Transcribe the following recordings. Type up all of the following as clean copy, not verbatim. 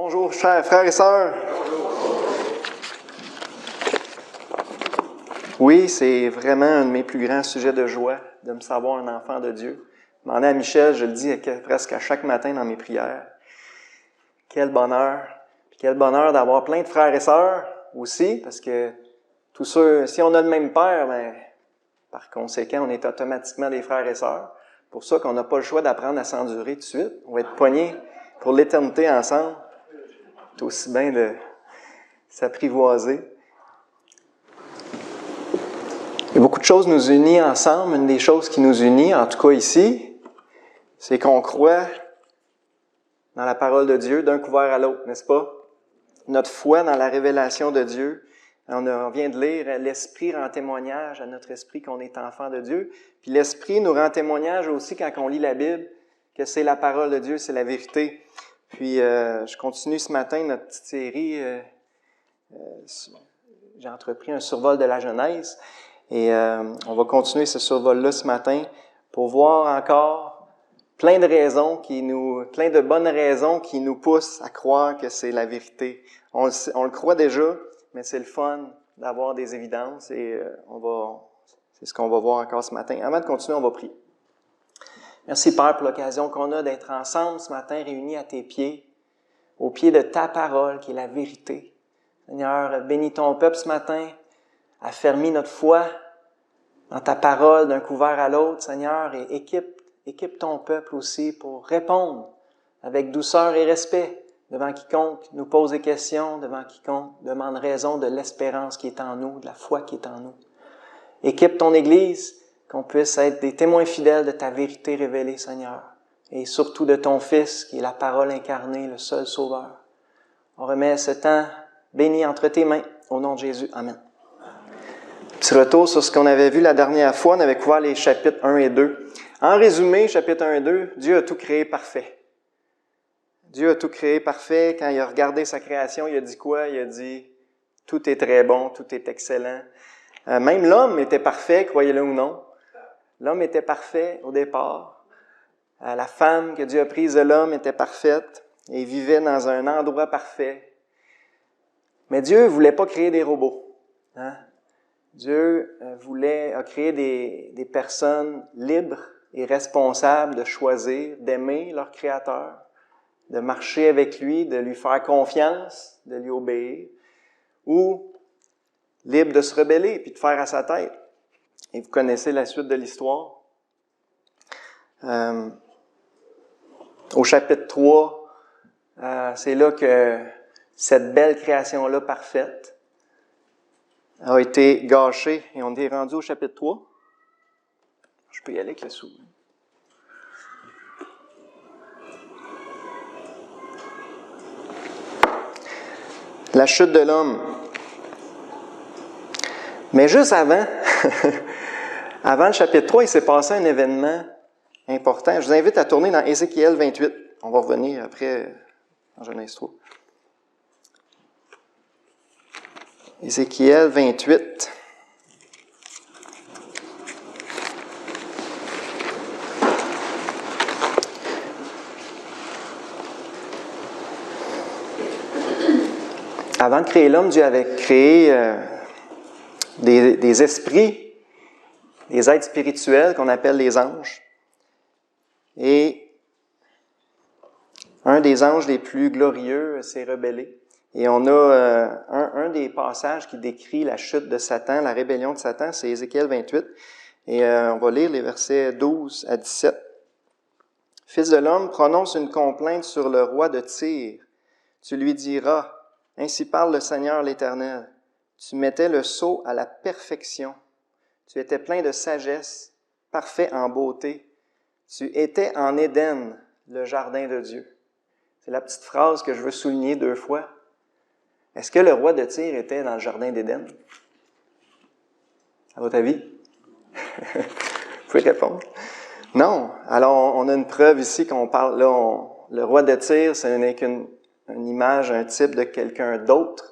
Bonjour, chers frères et sœurs. Oui, c'est vraiment un de mes plus grands sujets de joie, de me savoir un enfant de Dieu. Demandez à Michel, je le dis presque à chaque matin dans mes prières. Quel bonheur! Quel bonheur d'avoir plein de frères et sœurs aussi, parce que tous ceux, si on a le même père, ben, par conséquent, on est automatiquement des frères et sœurs. C'est pour ça qu'on n'a pas le choix d'apprendre à s'endurer tout de suite. On va être poignés pour l'éternité ensemble. C'est aussi bien de s'apprivoiser. Il y a beaucoup de choses nous unissent ensemble. Une des choses qui nous unit, en tout cas ici, c'est qu'on croit dans la parole de Dieu d'un couvert à l'autre, n'est-ce pas? Notre foi dans la révélation de Dieu. On vient de lire, l'Esprit rend témoignage à notre esprit qu'on est enfant de Dieu. Puis l'Esprit nous rend témoignage aussi quand on lit la Bible, que c'est la parole de Dieu, c'est la vérité. Puis je continue ce matin notre petite série. J'ai entrepris un survol de la Genèse. Et on va continuer ce survol-là ce matin pour voir encore plein de bonnes raisons qui nous poussent à croire que c'est la vérité. On le croit déjà, mais c'est le fun d'avoir des évidences et c'est ce qu'on va voir encore ce matin. Avant de continuer, on va prier. Merci Père pour l'occasion qu'on a d'être ensemble ce matin, réunis à tes pieds, au pied de ta parole qui est la vérité. Seigneur, bénis ton peuple ce matin, affermis notre foi dans ta parole d'un couvert à l'autre, Seigneur, et équipe ton peuple aussi pour répondre avec douceur et respect devant quiconque nous pose des questions, devant quiconque demande raison de l'espérance qui est en nous, de la foi qui est en nous. Équipe ton Église, qu'on puisse être des témoins fidèles de ta vérité révélée, Seigneur, et surtout de ton Fils, qui est la parole incarnée, le seul Sauveur. On remet ce temps béni entre tes mains, au nom de Jésus. Amen. Petit retour sur ce qu'on avait vu la dernière fois, on avait couvert les chapitres 1 et 2. En résumé, chapitre 1 et 2, Dieu a tout créé parfait. Dieu a tout créé parfait. Quand il a regardé sa création, il a dit quoi? Il a dit « Tout est très bon, tout est excellent ». Même l'homme était parfait, croyez-le ou non. L'homme était parfait au départ. La femme que Dieu a prise de l'homme était parfaite et vivait dans un endroit parfait. Mais Dieu ne voulait pas créer des robots. Hein? Dieu a créé des personnes libres et responsables de choisir, d'aimer leur Créateur, de marcher avec lui, de lui faire confiance, de lui obéir, ou libres de se rebeller puis de faire à sa tête. Et vous connaissez la suite de l'histoire. Au chapitre 3, c'est là que cette belle création-là parfaite a été gâchée. Et on est rendu au chapitre 3. Je peux y aller avec le souris. La chute de l'homme. Mais juste avant, avant le chapitre 3, il s'est passé un événement important. Je vous invite à tourner dans Ézéchiel 28. On va revenir après en Genèse 3. Ézéchiel 28. Avant de créer l'homme, Dieu avait créé des esprits, des êtres spirituels qu'on appelle les anges. Et un des anges les plus glorieux s'est rebellé. Et on a un des passages qui décrit la chute de Satan, la rébellion de Satan, c'est Ézéchiel 28. Et on va lire les versets 12 à 17. « Fils de l'homme, prononce une complainte sur le roi de Tyr. Tu lui diras, ainsi parle le Seigneur l'Éternel. Tu mettais le sceau à la perfection. Tu étais plein de sagesse, parfait en beauté. Tu étais en Éden, le jardin de Dieu. » C'est la petite phrase que je veux souligner 2 fois. Est-ce que le roi de Tyr était dans le jardin d'Éden? À votre avis? Vous pouvez répondre. Non. Alors, on a une preuve ici qu'on parle, là, le roi de Tyr, ce n'est qu'une image, un type de quelqu'un d'autre.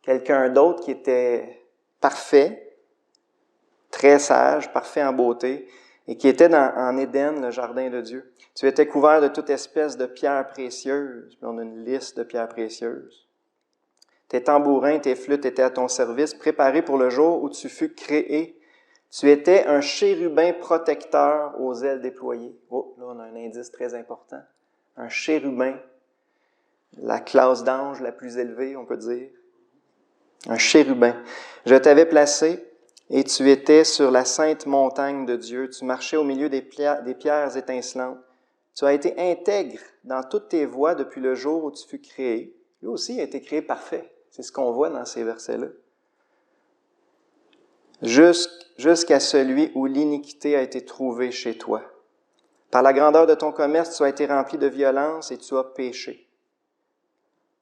Quelqu'un d'autre qui était parfait, très sage, parfait en beauté. et qui était en Éden, le jardin de Dieu. Tu étais couvert de toute espèce de pierres précieuses. Puis on a une liste de pierres précieuses. Tes tambourins, tes flûtes étaient à ton service, préparés pour le jour où tu fus créé. Tu étais un chérubin protecteur aux ailes déployées. Oh, là, on a un indice très important. Un chérubin, la classe d'ange la plus élevée, on peut dire. Un chérubin. Je t'avais placé et tu étais sur la sainte montagne de Dieu. Tu marchais au milieu des pierres étincelantes. Tu as été intègre dans toutes tes voies depuis le jour où tu fus créé. Lui aussi a été créé parfait. C'est ce qu'on voit dans ces versets-là. Jusqu'à celui où l'iniquité a été trouvée chez toi. Par la grandeur de ton commerce, tu as été rempli de violence et tu as péché.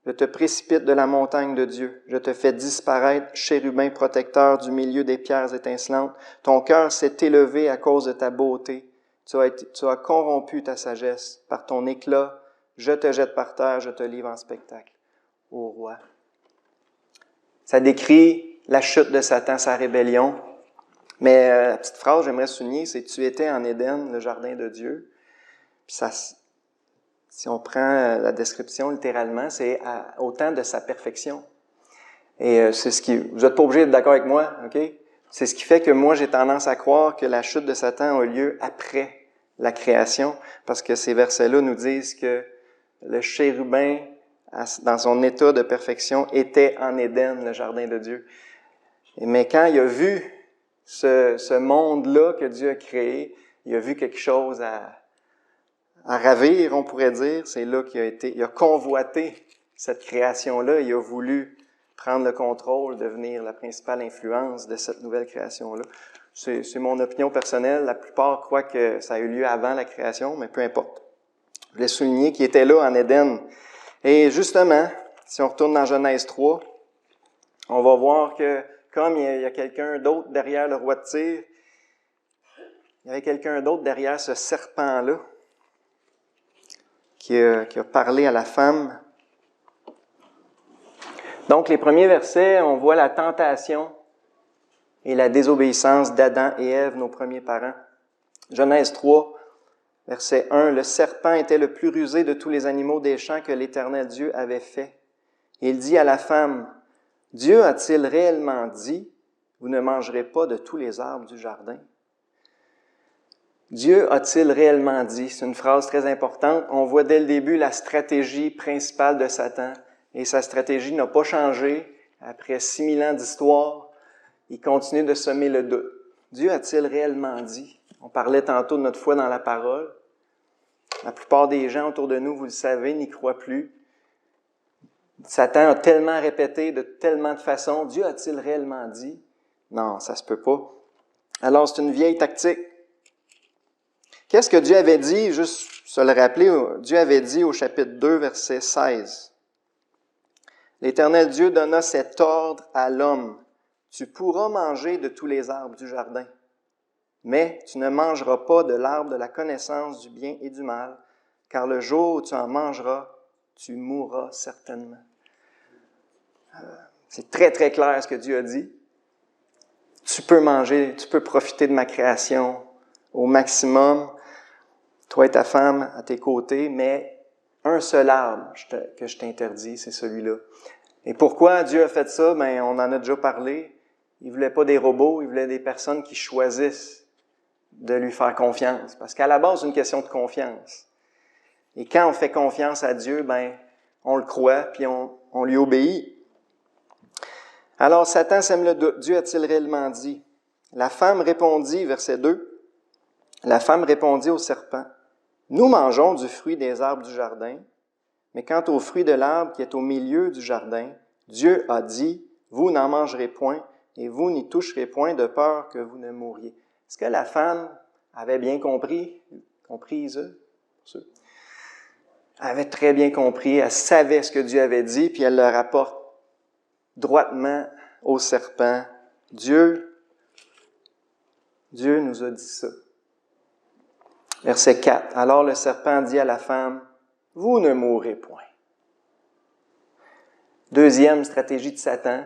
Je te précipite de la montagne de Dieu. Je te fais disparaître, chérubin protecteur du milieu des pierres étincelantes. Ton cœur s'est élevé à cause de ta beauté. Tu as corrompu ta sagesse. Par ton éclat, je te jette par terre, je te livre en spectacle. Ô roi. Ça décrit la chute de Satan, sa rébellion. Mais la petite phrase, j'aimerais souligner, c'est « Tu étais en Éden, le jardin de Dieu ». Puis ça, si on prend la description littéralement, c'est au temps de sa perfection. Et c'est ce qui... Vous n'êtes pas obligé d'être d'accord avec moi, OK? C'est ce qui fait que moi, j'ai tendance à croire que la chute de Satan a lieu après la création, parce que ces versets-là nous disent que le chérubin, dans son état de perfection, était en Éden, le jardin de Dieu. Mais quand il a vu ce monde-là que Dieu a créé, il a vu quelque chose à ravir, on pourrait dire. C'est là il a convoité cette création-là. Il a voulu prendre le contrôle, devenir la principale influence de cette nouvelle création-là. C'est mon opinion personnelle. La plupart croient que ça a eu lieu avant la création, mais peu importe. Je voulais souligner qu'il était là en Éden. Et justement, si on retourne dans Genèse 3, on va voir que comme il y a quelqu'un d'autre derrière le roi de Tyr, il y avait quelqu'un d'autre derrière ce serpent-là qui a parlé à la femme. Donc, les premiers versets, on voit la tentation et la désobéissance d'Adam et Ève, nos premiers parents. Genèse 3, verset 1, « Le serpent était le plus rusé de tous les animaux des champs que l'Éternel Dieu avait fait. Il dit à la femme, « Dieu a-t-il réellement dit, vous ne mangerez pas de tous les arbres du jardin? » Dieu a-t-il réellement dit? C'est une phrase très importante. On voit dès le début la stratégie principale de Satan. Et sa stratégie n'a pas changé. Après 6000 ans d'histoire, il continue de semer le doute. Dieu a-t-il réellement dit? On parlait tantôt de notre foi dans la parole. La plupart des gens autour de nous, vous le savez, n'y croient plus. Satan a tellement répété de tellement de façons. Dieu a-t-il réellement dit? Non, ça se peut pas. Alors, c'est une vieille tactique. Qu'est-ce que Dieu avait dit? Juste se le rappeler, Dieu avait dit au chapitre 2, verset 16. L'Éternel Dieu donna cet ordre à l'homme. Tu pourras manger de tous les arbres du jardin, mais tu ne mangeras pas de l'arbre de la connaissance du bien et du mal, car le jour où tu en mangeras, tu mourras certainement. C'est très, très clair ce que Dieu a dit. Tu peux manger, tu peux profiter de ma création au maximum, toi et ta femme à tes côtés, mais un seul arbre que je t'interdis, c'est celui-là. Et pourquoi Dieu a fait ça? Ben, on en a déjà parlé. Il voulait pas des robots, il voulait des personnes qui choisissent de lui faire confiance. Parce qu'à la base, c'est une question de confiance. Et quand on fait confiance à Dieu, ben, on le croit, puis on lui obéit. Alors, Satan sème le doute. Dieu a-t-il réellement dit? La femme répondit, verset 2, la femme répondit au serpent, « Nous mangeons du fruit des arbres du jardin, mais quant au fruit de l'arbre qui est au milieu du jardin, Dieu a dit, « Vous n'en mangerez point, et vous n'y toucherez point de peur que vous ne mouriez. » Est-ce que la femme avait bien comprise? Elle avait très bien compris, elle savait ce que Dieu avait dit, puis elle le rapporte droitement au serpent. Dieu nous a dit ça. Verset 4. Alors le serpent dit à la femme, « Vous ne mourrez point. » Deuxième stratégie de Satan.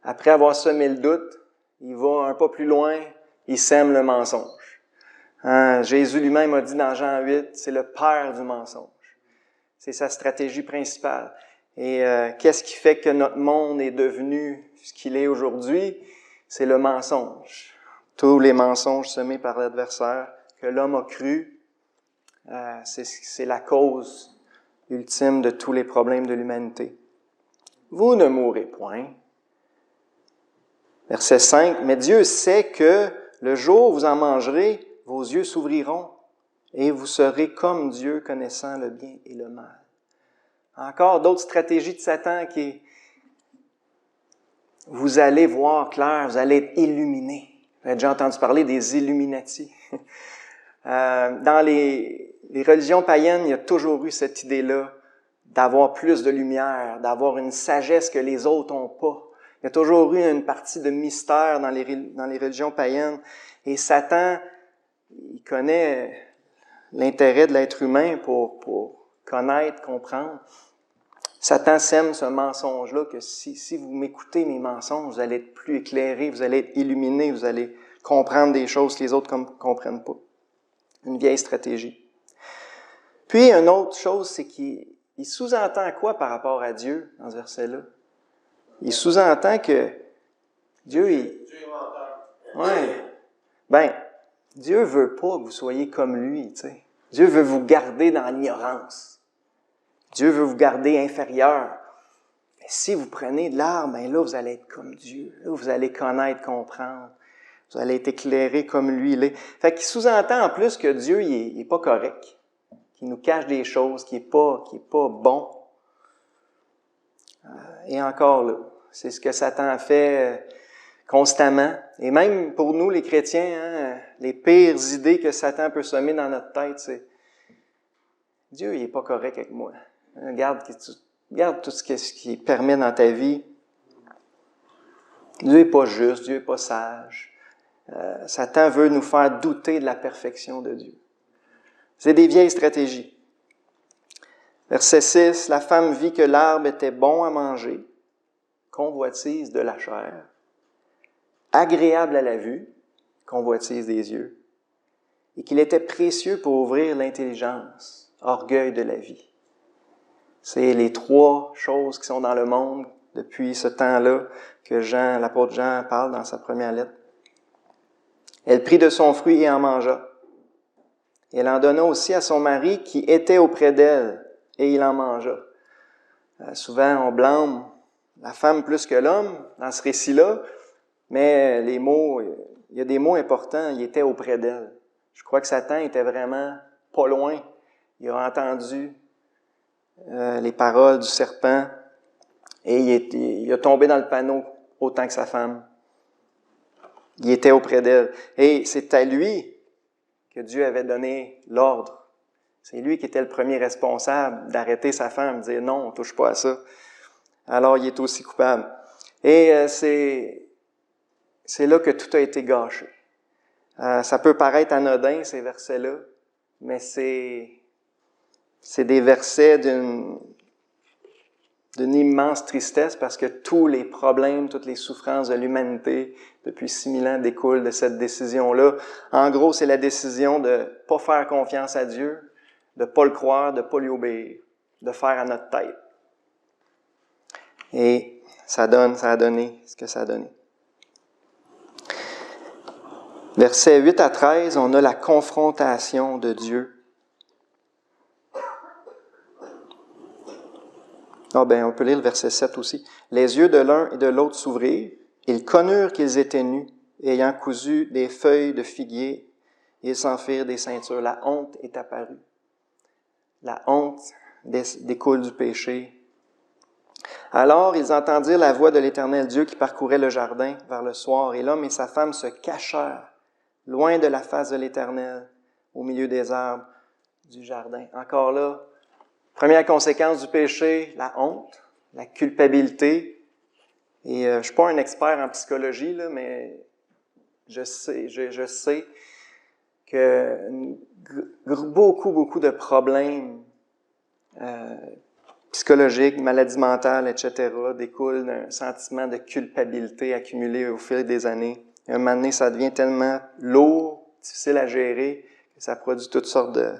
Après avoir semé le doute, il va un pas plus loin, il sème le mensonge. Jésus lui-même a dit dans Jean 8, c'est le père du mensonge. C'est sa stratégie principale. Et qu'est-ce qui fait que notre monde est devenu ce qu'il est aujourd'hui? C'est le mensonge. Tous les mensonges semés par l'adversaire que l'homme a cru, c'est la cause ultime de tous les problèmes de l'humanité. Vous ne mourrez point. Verset 5, mais Dieu sait que le jour où vous en mangerez, vos yeux s'ouvriront et vous serez comme Dieu, connaissant le bien et le mal. Encore d'autres stratégies de Satan qui est, vous allez voir clair, vous allez être illuminés. Vous avez déjà entendu parler des Illuminati. Dans les religions païennes, il y a toujours eu cette idée-là d'avoir plus de lumière, d'avoir une sagesse que les autres n'ont pas. Il y a toujours eu une partie de mystère dans les religions païennes. Et Satan, il connaît l'intérêt de l'être humain pour connaître, comprendre. Satan sème ce mensonge-là que si vous m'écoutez mes mensonges, vous allez être plus éclairés, vous allez être illuminés, vous allez comprendre des choses que les autres ne comprennent pas. Une vieille stratégie. Puis, une autre chose, c'est qu'il sous-entend quoi par rapport à Dieu dans ce verset-là? Il sous-entend que Dieu est... Dieu est menteur. Ouais. Ben, Dieu veut pas que vous soyez comme lui, tu sais. Dieu veut vous garder dans l'ignorance. Dieu veut vous garder inférieur. Mais si vous prenez de l'arbre, ben là, vous allez être comme Dieu. Là, vous allez connaître, comprendre. Vous allez être éclairé comme lui, il est. Fait qu'il sous-entend en plus que Dieu, il est pas correct. Qu'il nous cache des choses, qu'il est pas bon. Et encore là, c'est ce que Satan a fait constamment. Et même pour nous, les chrétiens, les pires idées que Satan peut semer dans notre tête, c'est Dieu, il est pas correct avec moi. Regarde tout ce qu'il permet dans ta vie. Dieu est pas juste, Dieu est pas sage. Satan veut nous faire douter de la perfection de Dieu. C'est des vieilles stratégies. Verset 6, la femme vit que l'arbre était bon à manger, convoitise de la chair, agréable à la vue, convoitise des yeux, et qu'il était précieux pour ouvrir l'intelligence, orgueil de la vie. C'est les trois choses qui sont dans le monde depuis ce temps-là que l'apôtre Jean parle dans sa première lettre. Elle prit de son fruit et en mangea. Elle en donna aussi à son mari qui était auprès d'elle, et il en mangea. Souvent, on blâme la femme plus que l'homme dans ce récit-là, mais les mots, il y a des mots importants, il était auprès d'elle. Je crois que Satan était vraiment pas loin. Il a entendu les paroles du serpent et il a tombé dans le panneau autant que sa femme. Il était auprès d'elle. Et c'est à lui que Dieu avait donné l'ordre. C'est lui qui était le premier responsable d'arrêter sa femme, de dire non, on ne touche pas à ça. Alors il est aussi coupable. Et c'est là que tout a été gâché. Ça peut paraître anodin, ces versets-là, mais c'est des versets d'une immense tristesse parce que tous les problèmes, toutes les souffrances de l'humanité depuis 6000 ans découlent de cette décision-là. En gros, c'est la décision de ne pas faire confiance à Dieu, de ne pas le croire, de ne pas lui obéir, de faire à notre tête. Et ça a donné ce que ça a donné. Versets 8 à 13, on a la confrontation de Dieu. On peut lire le verset 7 aussi. Les yeux de l'un et de l'autre s'ouvrirent. Ils connurent qu'ils étaient nus, ayant cousu des feuilles de figuier, ils s'en firent des ceintures. La honte est apparue. La honte découle du péché. Alors, ils entendirent la voix de l'Éternel Dieu qui parcourait le jardin vers le soir, et l'homme et sa femme se cachèrent loin de la face de l'Éternel, au milieu des arbres du jardin. Encore là, première conséquence du péché, la honte, la culpabilité. Et je suis pas un expert en psychologie, là, mais je sais que beaucoup de problèmes psychologiques, maladies mentales, etc., découlent d'un sentiment de culpabilité accumulé au fil des années. Et un moment donné, ça devient tellement lourd, difficile à gérer, ça produit toutes sortes de...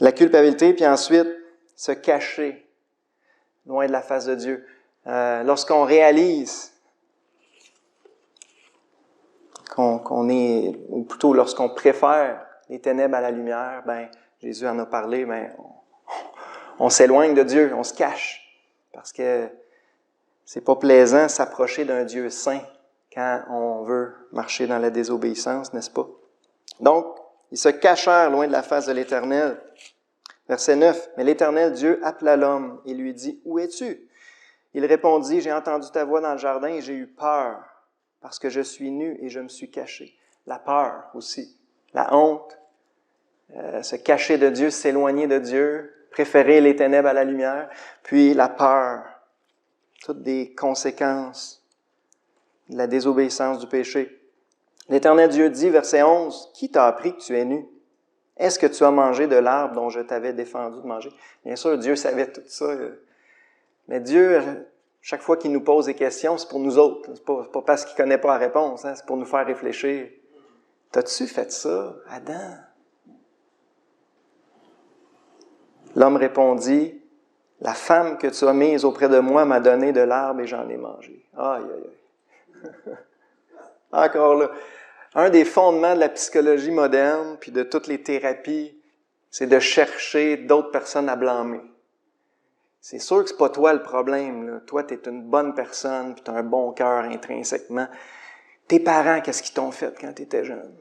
La culpabilité, puis ensuite, se cacher loin de la face de Dieu. Lorsqu'on réalise qu'on est, ou plutôt lorsqu'on préfère les ténèbres à la lumière, ben Jésus en a parlé, ben on s'éloigne de Dieu, on se cache, parce que c'est pas plaisant s'approcher d'un Dieu saint quand on veut marcher dans la désobéissance, n'est-ce pas? Donc, ils se cachèrent loin de la face de l'Éternel. Verset 9. Mais l'Éternel Dieu appela l'homme et lui dit, « Où es-tu? » Il répondit, « J'ai entendu ta voix dans le jardin et j'ai eu peur, parce que je suis nu et je me suis caché. » La peur aussi, la honte, se cacher de Dieu, s'éloigner de Dieu, préférer les ténèbres à la lumière, puis la peur, toutes des conséquences de la désobéissance du péché. L'Éternel Dieu dit, verset 11, « Qui t'a appris que tu es nu? Est-ce que tu as mangé de l'arbre dont je t'avais défendu de manger? » Bien sûr, Dieu savait tout ça. Mais Dieu, chaque fois qu'il nous pose des questions, c'est pour nous autres. C'est pas parce qu'il ne connaît pas la réponse, hein, c'est pour nous faire réfléchir. T'as-tu fait ça, Adam? L'homme répondit, « La femme que tu as mise auprès de moi m'a donné de l'arbre et j'en ai mangé. » Aïe, aïe, aïe. Encore là. Un des fondements de la psychologie moderne, puis de toutes les thérapies, c'est de chercher d'autres personnes à blâmer. C'est sûr que c'est pas toi le problème, là. Toi, tu es une bonne personne, puis tu as un bon cœur intrinsèquement. Tes parents, qu'est-ce qu'ils t'ont fait quand tu étais jeune?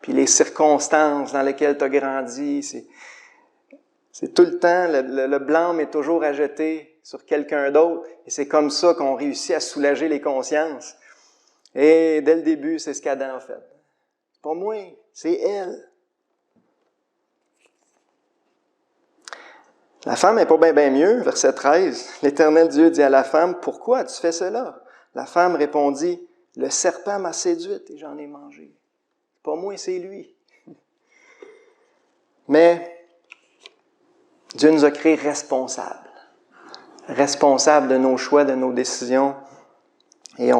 Puis les circonstances dans lesquelles tu as grandi, c'est tout le temps, le blâme est toujours à jeter sur quelqu'un d'autre, et c'est comme ça qu'on réussit à soulager les consciences. Et dès le début, c'est ce qu'Adam a fait. C'est pas moi, c'est elle. La femme n'est pas bien mieux, verset 13. L'Éternel Dieu dit à la femme, « Pourquoi as-tu fait cela? » La femme répondit, « Le serpent m'a séduite et j'en ai mangé. » C'est pas moi, c'est lui. Mais Dieu nous a créés responsables. Responsables de nos choix, de nos décisions. Et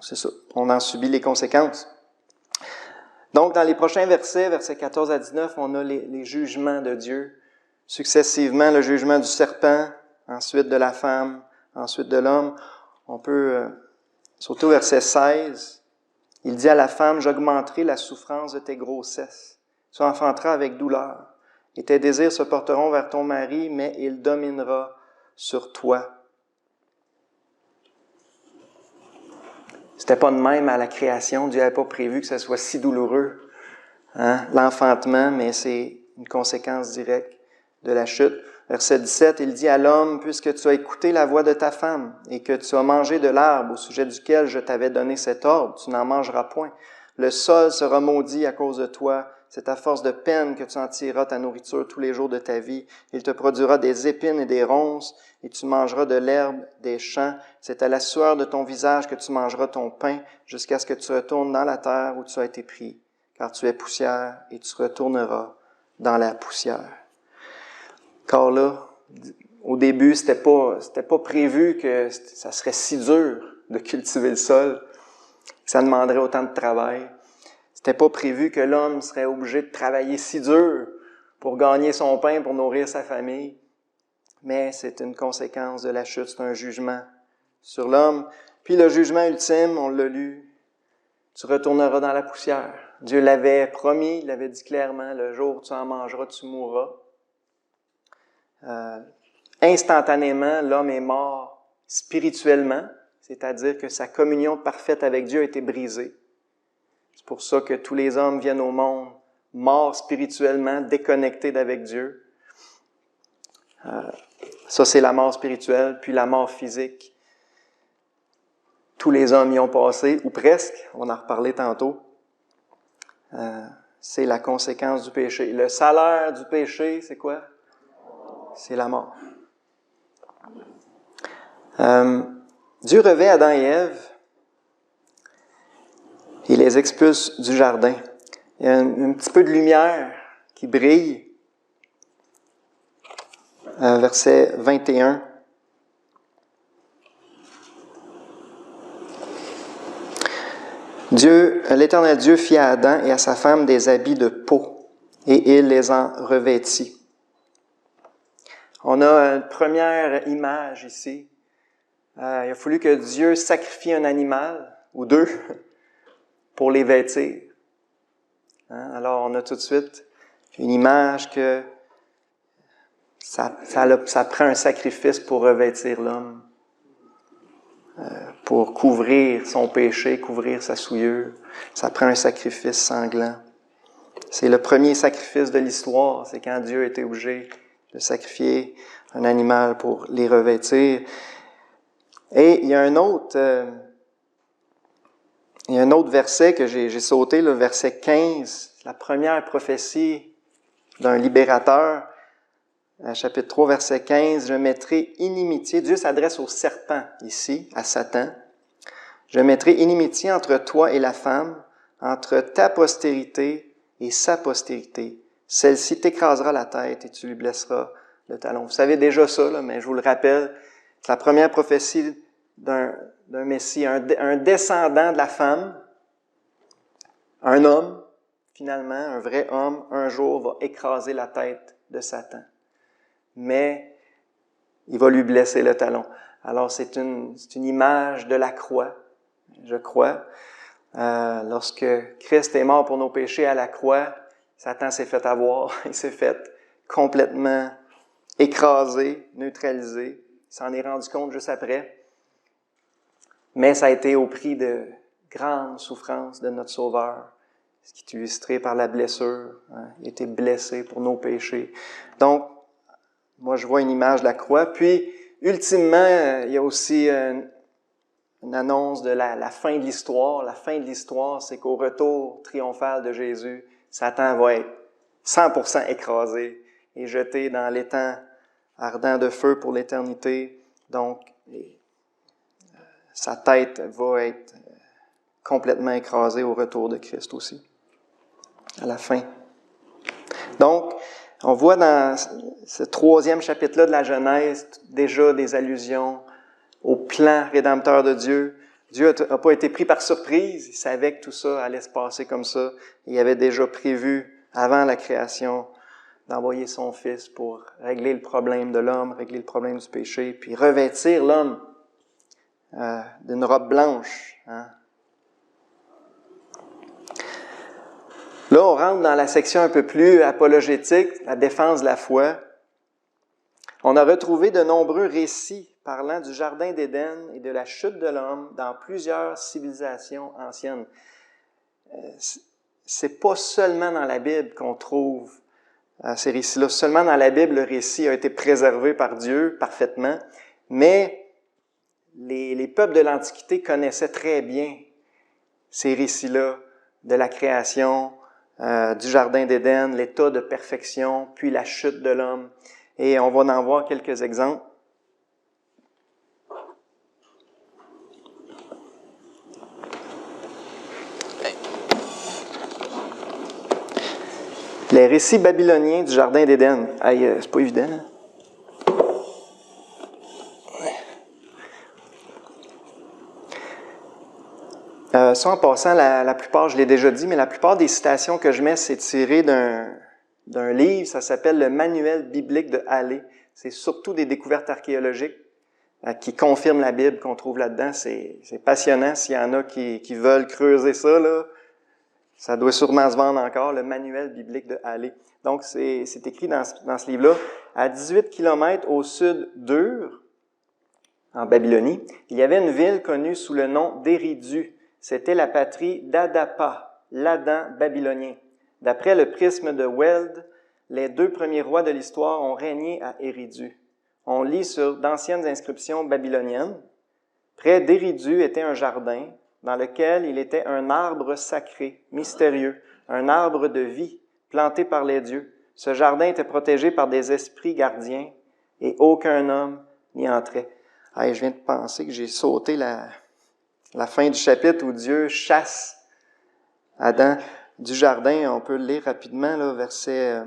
c'est ça, on en subit les conséquences. Donc, dans les prochains versets, versets 14 à 19, on a les jugements de Dieu. Successivement, le jugement du serpent, ensuite de la femme, ensuite de l'homme. On peut sauter au verset 16. Il dit à la femme, « J'augmenterai la souffrance de tes grossesses. Tu enfanteras avec douleur. Et tes désirs se porteront vers ton mari, mais il dominera sur toi. » C'était pas de même à la création. Dieu n'avait pas prévu que ce soit si douloureux, hein, l'enfantement, mais c'est une conséquence directe de la chute. Verset 17, il dit à l'homme, « Puisque tu as écouté la voix de ta femme et que tu as mangé de l'arbre au sujet duquel je t'avais donné cet ordre, tu n'en mangeras point. Le sol sera maudit à cause de toi. C'est à force de peine que tu en tireras ta nourriture tous les jours de ta vie. Il te produira des épines et des ronces, et tu mangeras de l'herbe des champs. C'est à la sueur de ton visage que tu mangeras ton pain, jusqu'à ce que tu retournes dans la terre où tu as été pris. Car tu es poussière, et tu retourneras dans la poussière. » Car là, au début, c'était pas prévu que ça serait si dur de cultiver le sol, que ça demanderait autant de travail. C'était pas prévu que l'homme serait obligé de travailler si dur pour gagner son pain, pour nourrir sa famille. Mais c'est une conséquence de la chute, c'est un jugement sur l'homme. Puis le jugement ultime, on l'a lu, tu retourneras dans la poussière. Dieu l'avait promis, il l'avait dit clairement, le jour où tu en mangeras, tu mourras. Instantanément, l'homme est mort spirituellement, c'est-à-dire que sa communion parfaite avec Dieu a été brisée. C'est pour ça que tous les hommes viennent au monde morts spirituellement, déconnectés d'avec Dieu. Ça, c'est la mort spirituelle, puis la mort physique. Tous les hommes y ont passé, ou presque, on en reparlait tantôt. C'est la conséquence du péché. Le salaire du péché, c'est quoi? C'est la mort. Dieu revêt Adam et Ève, il les expulse du jardin. Il y a un petit peu de lumière qui brille. Verset 21. l'Éternel Dieu fit à Adam et à sa femme des habits de peau, et il les en revêtit. On a une première image ici. Il a fallu que Dieu sacrifie un animal, ou deux, pour les vêtir. Alors, on a tout de suite une image que ça prend un sacrifice pour revêtir l'homme, pour couvrir son péché, couvrir sa souillure. Ça prend un sacrifice sanglant. C'est le premier sacrifice de l'histoire, c'est quand Dieu était obligé de sacrifier un animal pour les revêtir. Et il y a un autre verset que j'ai sauté, le verset 15, la première prophétie d'un libérateur, chapitre 3, verset 15, « Je mettrai inimitié », Dieu s'adresse au serpent ici, à Satan, « Je mettrai inimitié entre toi et la femme, entre ta postérité et sa postérité. Celle-ci t'écrasera la tête et tu lui blesseras le talon. » Vous savez déjà ça, là, mais je vous le rappelle, c'est la première prophétie d'un Messie, un descendant de la femme, un homme, finalement, un vrai homme, un jour va écraser la tête de Satan. Mais il va lui blesser le talon. Alors, c'est une image de la croix, je crois. Lorsque Christ est mort pour nos péchés à la croix, Satan s'est fait avoir, il s'est fait complètement écraser, neutraliser. Il s'en est rendu compte juste après. Mais ça a été au prix de grandes souffrances de notre Sauveur, ce qui est illustré par la blessure. Il a été blessé pour nos péchés. Donc, moi, je vois une image de la croix. Puis, ultimement, il y a aussi une annonce de la fin de l'histoire. La fin de l'histoire, c'est qu'au retour triomphal de Jésus, Satan va être 100% écrasé et jeté dans l'étang ardent de feu pour l'éternité. Donc, sa tête va être complètement écrasée au retour de Christ aussi, à la fin. Donc, on voit dans ce troisième chapitre-là de la Genèse déjà des allusions au plan rédempteur de Dieu. Dieu n'a pas été pris par surprise, il savait que tout ça allait se passer comme ça. Il avait déjà prévu, avant la création, d'envoyer son Fils pour régler le problème de l'homme, régler le problème du péché, puis revêtir l'homme d'une robe blanche. Là, on rentre dans la section un peu plus apologétique, la défense de la foi. On a retrouvé de nombreux récits parlant du Jardin d'Éden et de la chute de l'homme dans plusieurs civilisations anciennes. C'est pas seulement dans la Bible qu'on trouve ces récits-là. Seulement dans la Bible, le récit a été préservé par Dieu parfaitement, mais les peuples de l'Antiquité connaissaient très bien ces récits-là de la création, du Jardin d'Éden, l'état de perfection, puis la chute de l'homme. Et on va en voir quelques exemples. Les récits babyloniens du Jardin d'Éden. C'est pas évident. Ça, en passant, la plupart, je l'ai déjà dit, mais la plupart des citations que je mets, c'est tiré d'un livre, ça s'appelle le Manuel biblique de Halley. C'est surtout des découvertes archéologiques qui confirment la Bible qu'on trouve là-dedans. C'est passionnant. S'il y en a qui veulent creuser ça, là, ça doit sûrement se vendre encore, le Manuel biblique de Halley. Donc, c'est écrit dans ce livre-là. À 18 km au sud d'Ur, en Babylonie, il y avait une ville connue sous le nom d'Éridu. C'était la patrie d'Adapa, l'Adam babylonien. D'après le prisme de Weld, les deux premiers rois de l'histoire ont régné à Éridu. On lit sur d'anciennes inscriptions babyloniennes. Près d'Éridu était un jardin dans lequel il était un arbre sacré, mystérieux, un arbre de vie, planté par les dieux. Ce jardin était protégé par des esprits gardiens et aucun homme n'y entrait. Je viens de penser que j'ai sauté la fin du chapitre où Dieu chasse Adam du jardin. On peut le lire rapidement, là, versets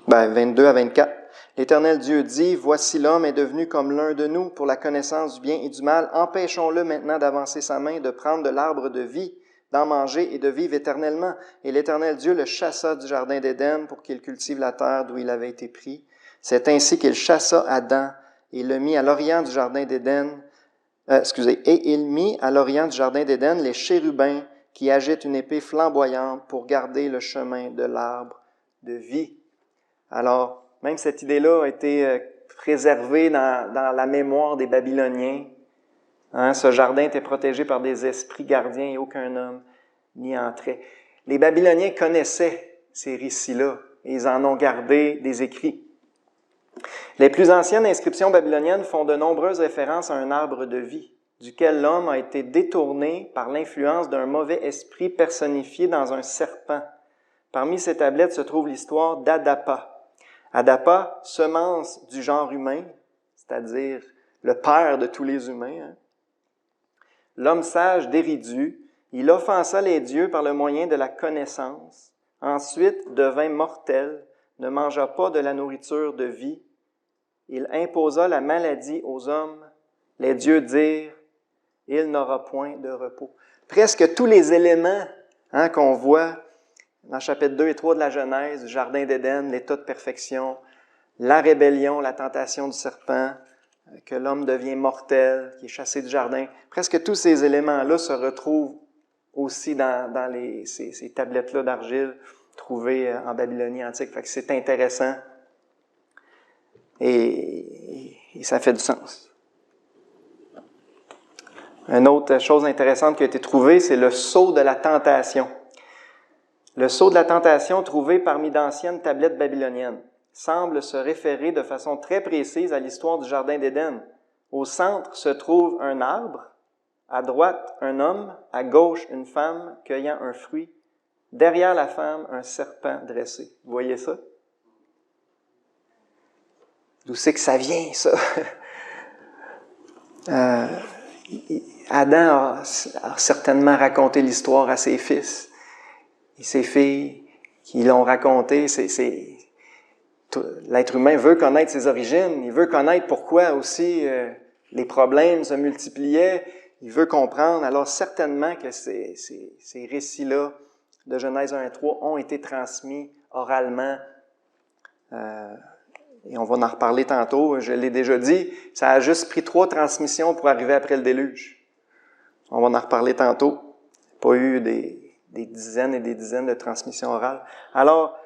22 à 24. L'Éternel Dieu dit, « Voici l'homme est devenu comme l'un de nous pour la connaissance du bien et du mal. Empêchons-le maintenant d'avancer sa main, de prendre de l'arbre de vie, d'en manger et de vivre éternellement. » Et l'Éternel Dieu le chassa du jardin d'Éden pour qu'il cultive la terre d'où il avait été pris. C'est ainsi qu'il chassa Adam et le mit à l'orient du jardin d'Éden. Et il mit à l'orient du jardin d'Éden les chérubins qui agitent une épée flamboyante pour garder le chemin de l'arbre de vie. Alors, même cette idée-là a été préservée dans la mémoire des Babyloniens. Ce jardin était protégé par des esprits gardiens et aucun homme n'y entrait. Les Babyloniens connaissaient ces récits-là et ils en ont gardé des écrits. Les plus anciennes inscriptions babyloniennes font de nombreuses références à un arbre de vie, duquel l'homme a été détourné par l'influence d'un mauvais esprit personnifié dans un serpent. Parmi ces tablettes se trouve l'histoire d'Adapa. Adapa, semence du genre humain, c'est-à-dire le père de tous les humains. L'homme sage d'Éridu, il offensa les dieux par le moyen de la connaissance. Ensuite, devint mortel, ne mangea pas de la nourriture de vie. Il imposa la maladie aux hommes. Les dieux dirent, « Il n'aura point de repos. » Presque tous les éléments qu'on voit dans chapitre 2 et 3 de la Genèse, du Jardin d'Éden, l'état de perfection, la rébellion, la tentation du serpent, que l'homme devient mortel, qui est chassé du jardin. Presque tous ces éléments-là se retrouvent aussi dans ces tablettes-là d'argile trouvées en Babylonie antique. Fait que c'est intéressant et ça fait du sens. Une autre chose intéressante qui a été trouvée, c'est le sceau de la tentation. Le sceau de la tentation trouvé parmi d'anciennes tablettes babyloniennes semble se référer de façon très précise à l'histoire du Jardin d'Éden. Au centre se trouve un arbre, à droite un homme, à gauche une femme cueillant un fruit, derrière la femme un serpent dressé. Vous voyez ça? D'où c'est que ça vient, ça? Adam a certainement raconté l'histoire à ses fils et ses filles qui l'ont raconté. L'être humain veut connaître ses origines, il veut connaître pourquoi aussi les problèmes se multipliaient, il veut comprendre. Alors certainement que ces récits-là de Genèse 1 et 3 ont été transmis oralement. Et on va en reparler tantôt, je l'ai déjà dit, ça a juste pris 3 transmissions pour arriver après le déluge. On va en reparler tantôt. Pas eu des dizaines et des dizaines de transmissions orales. Alors,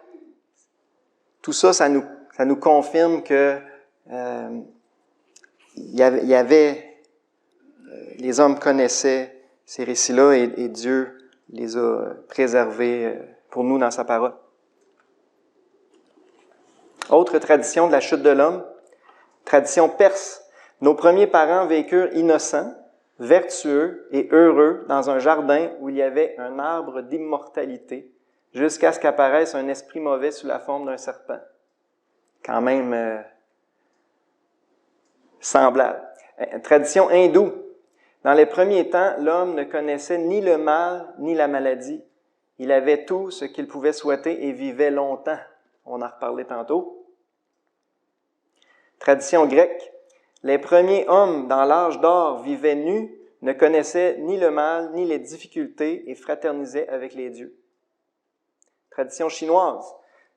tout ça, ça nous confirme que les hommes connaissaient ces récits-là et Dieu les a préservés pour nous dans sa parole. Autre tradition de la chute de l'homme, tradition perse. Nos premiers parents vécurent innocents, vertueux et heureux dans un jardin où il y avait un arbre d'immortalité, jusqu'à ce qu'apparaisse un esprit mauvais sous la forme d'un serpent. Quand même semblable. Tradition hindoue. Dans les premiers temps, l'homme ne connaissait ni le mal ni la maladie. Il avait tout ce qu'il pouvait souhaiter et vivait longtemps. On en reparlait tantôt. Tradition grecque. Les premiers hommes dans l'âge d'or vivaient nus, ne connaissaient ni le mal ni les difficultés et fraternisaient avec les dieux. Tradition chinoise.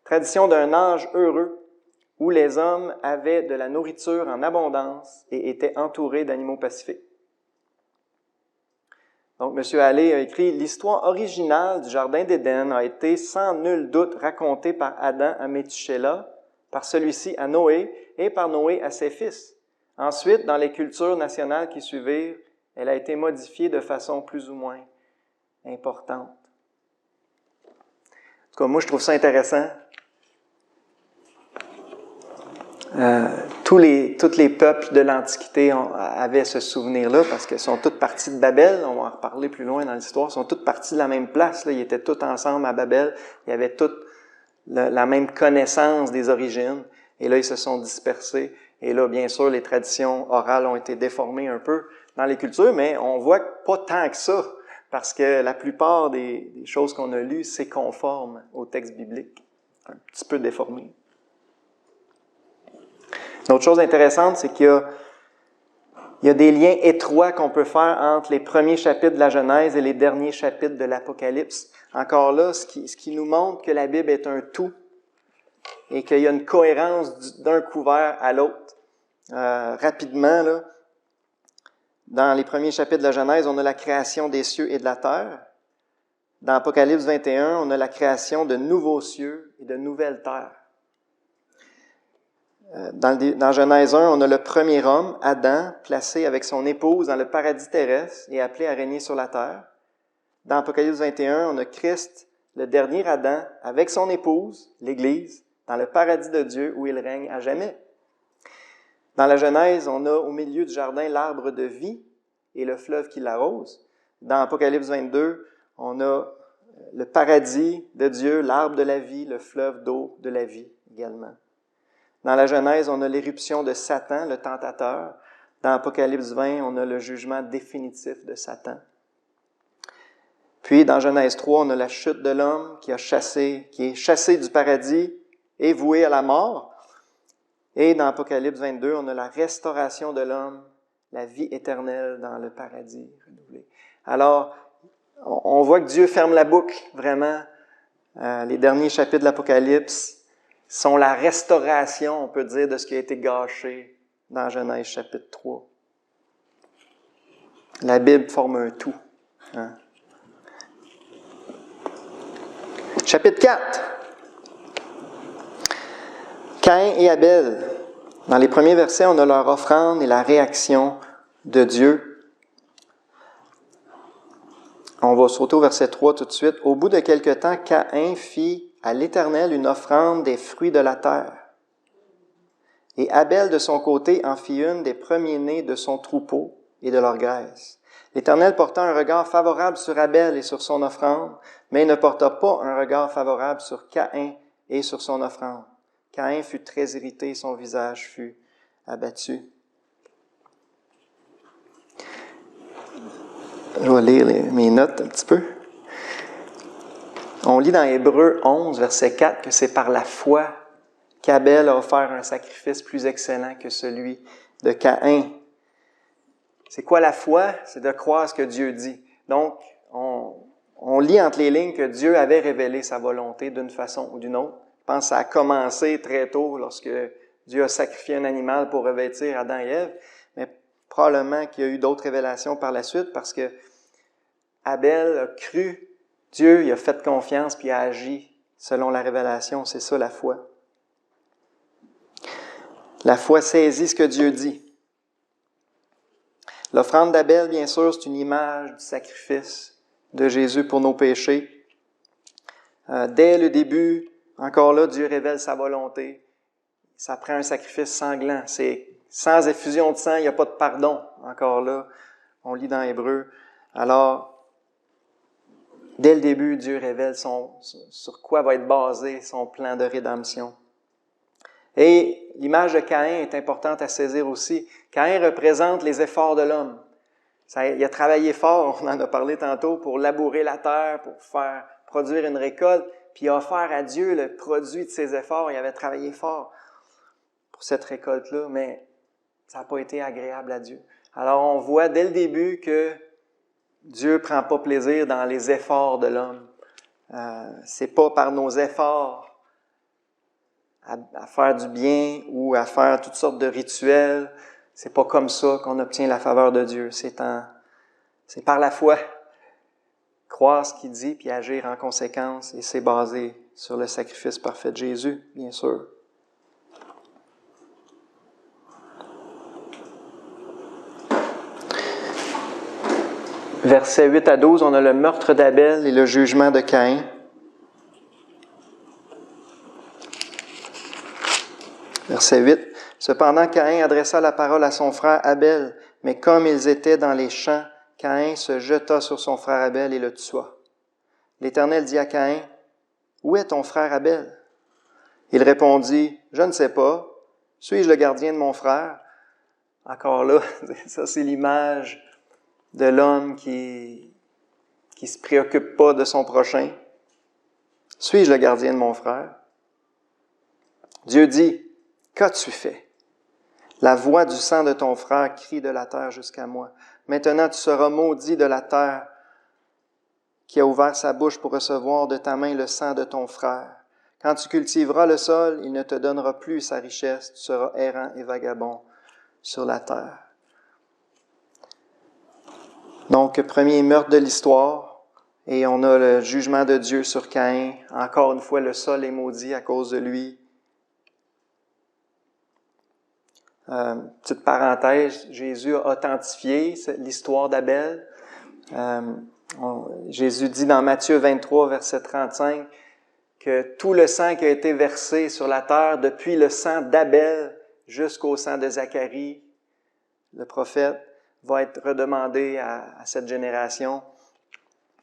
Tradition d'un âge heureux où les hommes avaient de la nourriture en abondance et étaient entourés d'animaux pacifiques. Donc, M. Halley a écrit « L'histoire originale du Jardin d'Éden a été sans nul doute racontée par Adam à Métushélah, par celui-ci à Noé et par Noé à ses fils. Ensuite, dans les cultures nationales qui suivirent, elle a été modifiée de façon plus ou moins importante. » En tout cas, moi, je trouve ça intéressant. Tous les peuples de l'Antiquité avaient ce souvenir-là parce qu'ils sont tous partis de Babel. On va en reparler plus loin dans l'histoire. Ils sont tous partis de la même place. Là. Ils étaient tous ensemble à Babel. Ils avaient tous la même connaissance des origines. Et là, ils se sont dispersés. Et là, bien sûr, les traditions orales ont été déformées un peu dans les cultures, mais on voit pas tant que ça parce que la plupart des choses qu'on a lues, c'est conforme au texte biblique. Un petit peu déformé. L'autre chose intéressante, c'est qu'il y a des liens étroits qu'on peut faire entre les premiers chapitres de la Genèse et les derniers chapitres de l'Apocalypse. Encore là, ce qui nous montre que la Bible est un tout et qu'il y a une cohérence d'un couvert à l'autre. Rapidement, là, dans les premiers chapitres de la Genèse, on a la création des cieux et de la terre. Dans Apocalypse 21, on a la création de nouveaux cieux et de nouvelles terres. Dans Genèse 1, on a le premier homme, Adam, placé avec son épouse dans le paradis terrestre et appelé à régner sur la terre. Dans Apocalypse 21, on a Christ, le dernier Adam, avec son épouse, l'Église, dans le paradis de Dieu où il règne à jamais. Dans la Genèse, on a au milieu du jardin l'arbre de vie et le fleuve qui l'arrose. Dans Apocalypse 22, on a le paradis de Dieu, l'arbre de la vie, le fleuve d'eau de la vie également. Dans la Genèse, on a l'éruption de Satan, le tentateur. Dans Apocalypse 20, on a le jugement définitif de Satan. Puis, dans Genèse 3, on a la chute de l'homme qui est chassé du paradis et voué à la mort. Et dans Apocalypse 22, on a la restauration de l'homme, la vie éternelle dans le paradis renouvelé. Alors, on voit que Dieu ferme la boucle, vraiment. Les derniers chapitres de l'Apocalypse sont la restauration, on peut dire, de ce qui a été gâché dans Genèse chapitre 3. La Bible forme un tout. Hein? Chapitre 4. Caïn et Abel. Dans les premiers versets, on a leur offrande et la réaction de Dieu. On va sauter au verset 3 tout de suite. Au bout de quelque temps, Caïn fit à l'Éternel une offrande des fruits de la terre. Et Abel, de son côté, en fit une des premiers-nés de son troupeau et de leur graisse. L'Éternel porta un regard favorable sur Abel et sur son offrande, mais il ne porta pas un regard favorable sur Caïn et sur son offrande. Caïn fut très irrité, son visage fut abattu. Je vais lire mes notes un petit peu. On lit dans Hébreux 11, verset 4, que c'est par la foi qu'Abel a offert un sacrifice plus excellent que celui de Caïn. C'est quoi la foi? C'est de croire ce que Dieu dit. Donc, on lit entre les lignes que Dieu avait révélé sa volonté d'une façon ou d'une autre. Je pense que ça a commencé très tôt lorsque Dieu a sacrifié un animal pour revêtir Adam et Ève, mais probablement qu'il y a eu d'autres révélations par la suite parce que Abel a cru Dieu, il a fait confiance puis il a agi selon la révélation. C'est ça la foi. La foi saisit ce que Dieu dit. L'offrande d'Abel, bien sûr, c'est une image du sacrifice de Jésus pour nos péchés. Dès le début, encore là, Dieu révèle sa volonté. Ça prend un sacrifice sanglant. C'est sans effusion de sang, il n'y a pas de pardon. Encore là, on lit dans Hébreux. Alors, dès le début, Dieu révèle sur quoi va être basé son plan de rédemption. Et l'image de Caïn est importante à saisir aussi. Caïn représente les efforts de l'homme. Il a travaillé fort, on en a parlé tantôt, pour labourer la terre, pour faire produire une récolte, puis il a offert à Dieu le produit de ses efforts. Il avait travaillé fort pour cette récolte-là, mais ça n'a pas été agréable à Dieu. Alors on voit dès le début que Dieu ne prend pas plaisir dans les efforts de l'homme. C'est pas par nos efforts à faire du bien ou à faire toutes sortes de rituels. C'est pas comme ça qu'on obtient la faveur de Dieu. C'est par la foi. Croire ce qu'il dit puis agir en conséquence. Et c'est basé sur le sacrifice parfait de Jésus, bien sûr. Versets 8 à 12, on a le meurtre d'Abel et le jugement de Caïn. Verset 8. Cependant, Caïn adressa la parole à son frère Abel, mais comme ils étaient dans les champs, Caïn se jeta sur son frère Abel et le tua. L'Éternel dit à Caïn, « Où est ton frère Abel? » Il répondit, « Je ne sais pas. Suis-je le gardien de mon frère? » Encore là, ça c'est l'image de l'homme qui se préoccupe pas de son prochain. « Suis-je le gardien de mon frère? » Dieu dit, « Qu'as-tu fait? » La voix du sang de ton frère crie de la terre jusqu'à moi. Maintenant, tu seras maudit de la terre qui a ouvert sa bouche pour recevoir de ta main le sang de ton frère. Quand tu cultiveras le sol, il ne te donnera plus sa richesse. Tu seras errant et vagabond sur la terre. Donc, premier meurtre de l'histoire. Et on a le jugement de Dieu sur Caïn. Encore une fois, le sol est maudit à cause de lui. Petite parenthèse, Jésus a authentifié l'histoire d'Abel. Jésus dit dans Matthieu 23, verset 35, que tout le sang qui a été versé sur la terre, depuis le sang d'Abel jusqu'au sang de Zacharie, le prophète, va être redemandé à cette génération,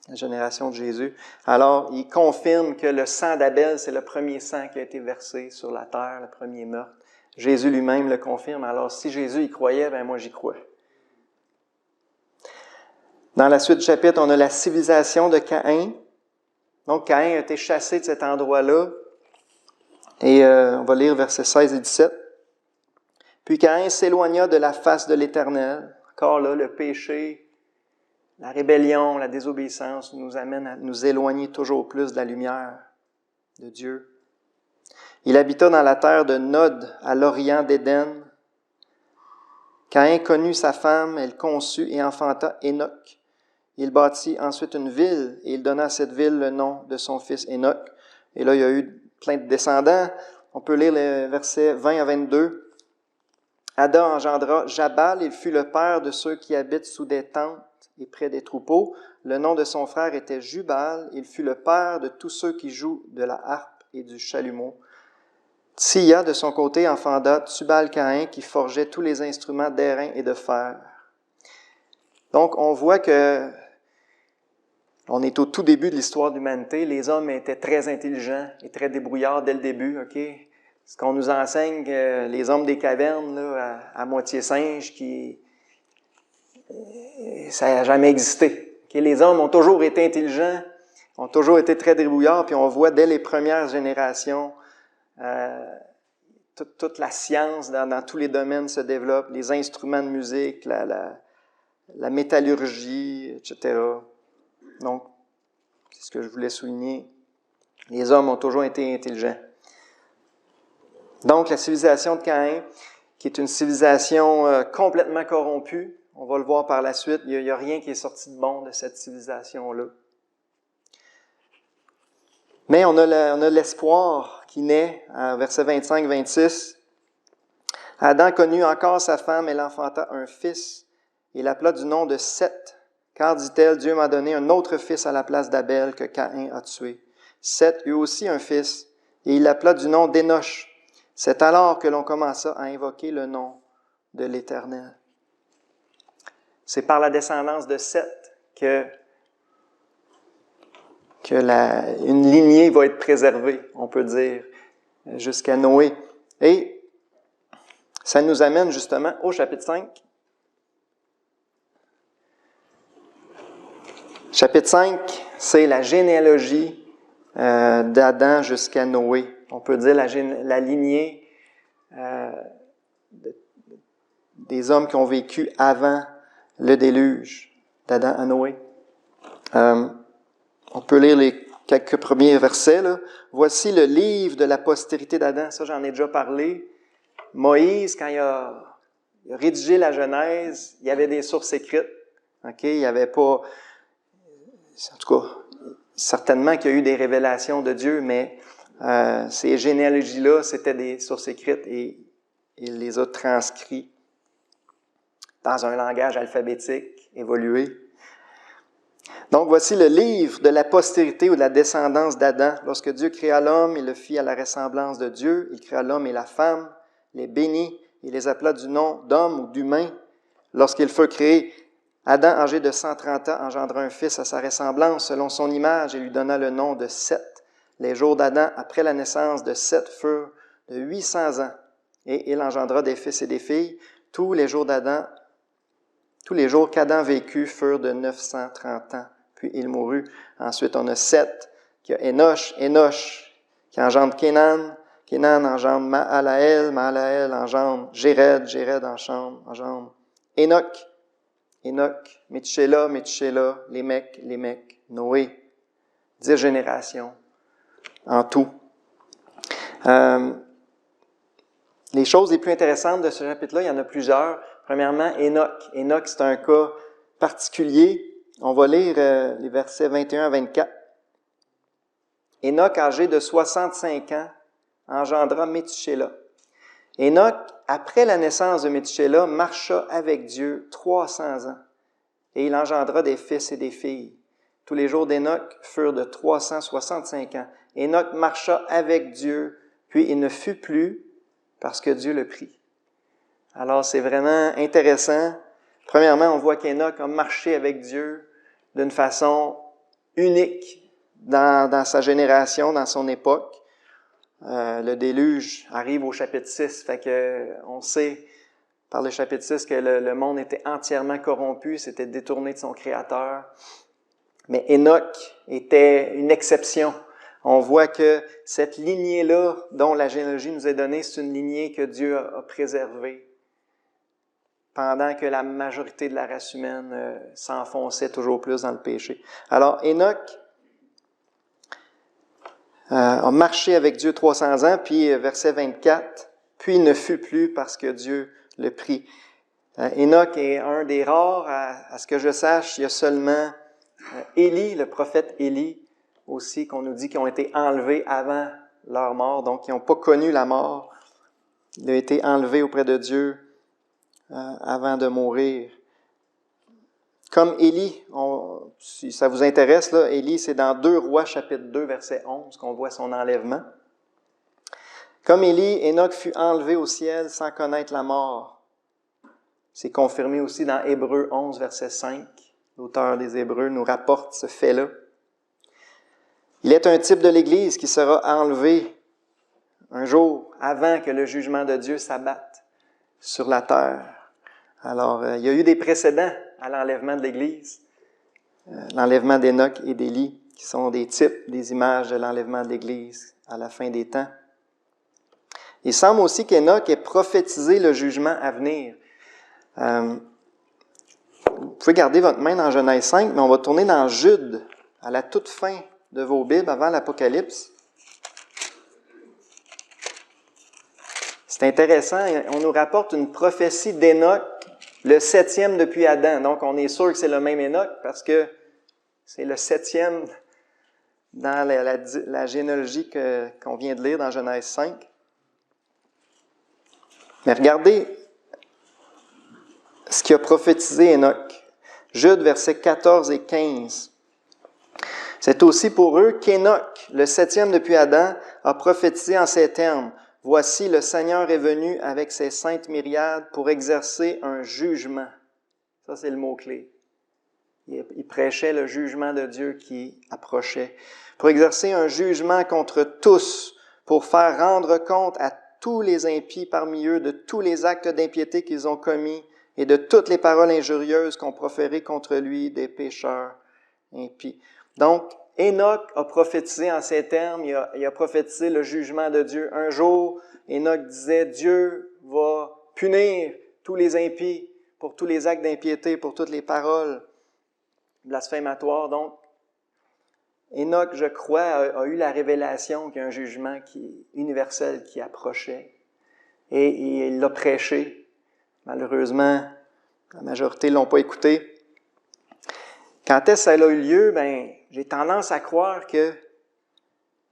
la génération de Jésus. Alors, il confirme que le sang d'Abel, c'est le premier sang qui a été versé sur la terre, le premier meurtre. Jésus lui-même le confirme. Alors, si Jésus y croyait, ben moi j'y crois. Dans la suite du chapitre, on a la civilisation de Caïn. Donc, Caïn a été chassé de cet endroit-là. Et on va lire versets 16 et 17. Puis Caïn s'éloigna de la face de l'Éternel. Encore là, le péché, la rébellion, la désobéissance nous amènent à nous éloigner toujours plus de la lumière de Dieu. Il habita dans la terre de Nod, à l'orient d'Éden. Caïn connut sa femme, elle conçut et enfanta Hénoc. Il bâtit ensuite une ville et il donna à cette ville le nom de son fils Hénoc. Et là, il y a eu plein de descendants. On peut lire les versets 20 à 22. Ada engendra Jabal, il fut le père de ceux qui habitent sous des tentes et près des troupeaux. Le nom de son frère était Jubal, il fut le père de tous ceux qui jouent de la harpe et du chalumeau. Tsia, de son côté, enfanta Tubal-Caïn, qui forgeait tous les instruments d'airain et de fer. Donc, on voit que on est au tout début de l'histoire de l'humanité. Les hommes étaient très intelligents et très débrouillards dès le début. Okay? Ce qu'on nous enseigne, les hommes des cavernes, là, à moitié singes, ça n'a jamais existé. Okay? Les hommes ont toujours été intelligents, ont toujours été très débrouillards, puis on voit dès les premières générations toute la science dans tous les domaines se développe, les instruments de musique, la métallurgie, etc. Donc, c'est ce que je voulais souligner. Les hommes ont toujours été intelligents. Donc, la civilisation de Caïn, qui est une civilisation complètement corrompue, on va le voir par la suite, il n'y a rien qui est sorti de bon de cette civilisation-là. Mais on a l'espoir qui naît, à versets 25-26. Adam connut encore sa femme, elle enfanta un fils. Il l'appela du nom de Seth, car, dit-elle, Dieu m'a donné un autre fils à la place d'Abel que Caïn a tué. Seth eut aussi un fils, et il l'appela du nom d'Énoch. C'est alors que l'on commença à invoquer le nom de l'Éternel. C'est par la descendance de Seth que une lignée va être préservée, on peut dire, jusqu'à Noé. Et ça nous amène justement au chapitre 5. Chapitre 5, c'est la généalogie d'Adam jusqu'à Noé. On peut dire la lignée des hommes qui ont vécu avant le déluge d'Adam à Noé. On peut lire les quelques premiers versets. Là. Voici le livre de la postérité d'Adam. Ça, j'en ai déjà parlé. Moïse, quand il a rédigé la Genèse, il y avait des sources écrites. Okay? Il n'y avait pas... En tout cas, certainement qu'il y a eu des révélations de Dieu, mais ces généalogies-là, c'était des sources écrites et il les a transcrits dans un langage alphabétique évolué. Donc, voici le livre de la postérité ou de la descendance d'Adam. Lorsque Dieu créa l'homme, il le fit à la ressemblance de Dieu. Il créa l'homme et la femme, les bénit, il les appela du nom d'homme ou d'humain. Lorsqu'ils furent créés, Adam, âgé de 130 ans, engendra un fils à sa ressemblance, selon son image, et lui donna le nom de Seth. Les jours d'Adam, après la naissance de Seth, furent de 800 ans, et il engendra des fils et des filles. Tous les jours qu'Adam vécut furent de 930 ans, puis il mourut. Ensuite, on a Seth, qui a Énoch, qui engendre Kénan, Kénan engendre Mahalaël, Mahalaël engendre Jéred, Jéred engendre Enoch, Enoch, Méthusélah, Méthusélah, Lémec, Noé. 10 générations en tout. Les choses les plus intéressantes de ce chapitre-là, il y en a plusieurs. Premièrement, Enoch. Enoch, c'est un cas particulier. On va lire les versets 21 à 24. Enoch, âgé de 65 ans, engendra Méthusélah. Enoch, après la naissance de Méthusélah, marcha avec Dieu 300 ans, et il engendra des fils et des filles. Tous les jours d'Enoch furent de 365 ans. Enoch marcha avec Dieu, puis il ne fut plus parce que Dieu le prit. Alors, c'est vraiment intéressant. Premièrement, on voit qu'Enoch a marché avec Dieu d'une façon unique dans sa génération, dans son époque. Le déluge arrive au chapitre 6, fait que on sait par le chapitre 6 que le monde était entièrement corrompu, s'était détourné de son Créateur. Mais Enoch était une exception. On voit que cette lignée-là, dont la généalogie nous est donnée, c'est une lignée que Dieu a préservée pendant que la majorité de la race humaine s'enfonçait toujours plus dans le péché. Alors, Enoch a marché avec Dieu 300 ans, puis verset 24, « Puis il ne fut plus parce que Dieu le prit. » Enoch est un des rares, à ce que je sache, il y a seulement Élie, le prophète Élie, aussi, qu'on nous dit qu'ils ont été enlevés avant leur mort, donc ils n'ont pas connu la mort. Il a été enlevé auprès de Dieu avant de mourir. Comme Élie, si ça vous intéresse, là, Élie, c'est dans 2 Rois, chapitre 2, verset 11, qu'on voit son enlèvement. Comme Élie, Enoch fut enlevé au ciel sans connaître la mort. C'est confirmé aussi dans Hébreux 11, verset 5. L'auteur des Hébreux nous rapporte ce fait-là. Il est un type de l'Église qui sera enlevé un jour avant que le jugement de Dieu s'abatte sur la terre. Alors, il y a eu des précédents à l'enlèvement de l'Église, l'enlèvement d'Enoch et d'Élie, qui sont des types, des images de l'enlèvement de l'Église à la fin des temps. Il semble aussi qu'Enoch ait prophétisé le jugement à venir. Vous pouvez garder votre main dans Genèse 5, mais on va tourner dans Jude, à la toute fin de vos Bibles, avant l'Apocalypse. C'est intéressant, on nous rapporte une prophétie d'Enoch, le 7e depuis Adam. Donc, on est sûr que c'est le même Enoch, parce que c'est le 7e dans la généalogie qu'on vient de lire dans Genèse 5. Mais regardez ce qu'il a prophétisé Enoch. Jude, versets 14 et 15. « C'est aussi pour eux qu'Enoch, le 7e depuis Adam, a prophétisé en ces termes. Voici, le Seigneur est venu avec ses saintes myriades pour exercer un jugement. » Ça, c'est le mot-clé. Il prêchait le jugement de Dieu qui approchait. Pour exercer un jugement contre tous, pour faire rendre compte à tous les impies parmi eux de tous les actes d'impiété qu'ils ont commis et de toutes les paroles injurieuses qu'ont proférées contre lui des pécheurs impies. Donc, Enoch a prophétisé en ces termes, il a prophétisé le jugement de Dieu. Un jour, Enoch disait, Dieu va punir tous les impies pour tous les actes d'impiété, pour toutes les paroles blasphématoires. Donc, Enoch, je crois, a eu la révélation qu'il y a un jugement universel qui approchait. Et il l'a prêché. Malheureusement, la majorité ne l'ont pas écouté. Quand est-ce que ça a eu lieu? J'ai tendance à croire que